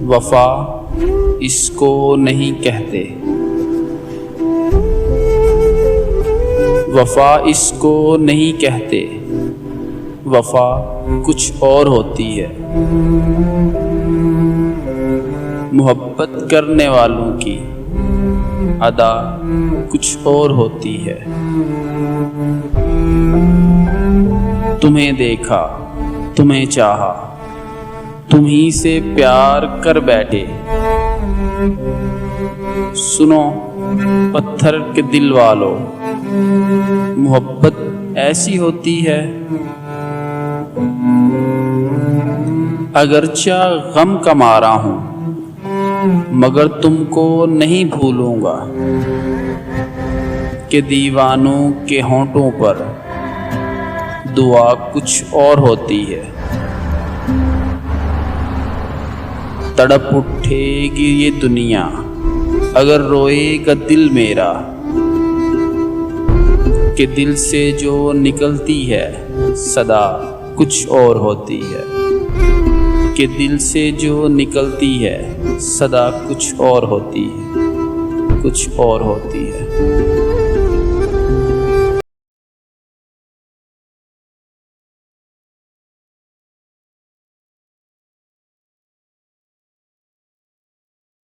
वफा इसको नहीं कहते, वफा इसको नहीं कहते, वफा कुछ और होती है। मोहब्बत करने वालों की अदा कुछ और होती है। तुम्हें देखा, तुम्हें चाहा, तुम्ही से प्यार कर बैठे। सुनो पत्थर के दिल वालों, मोहब्बत ऐसी होती है। अगरचा गम का मारा हूँ, मगर तुमको नहीं भूलूंगा कि दीवानों के होंठों पर दुआ कुछ और होती है। तड़प उठेगी ये दुनिया अगर रोएगा दिल मेरा, कि दिल से जो निकलती है सदा कुछ और होती है, कि दिल से जो निकलती है सदा कुछ और होती है, कुछ और होती है।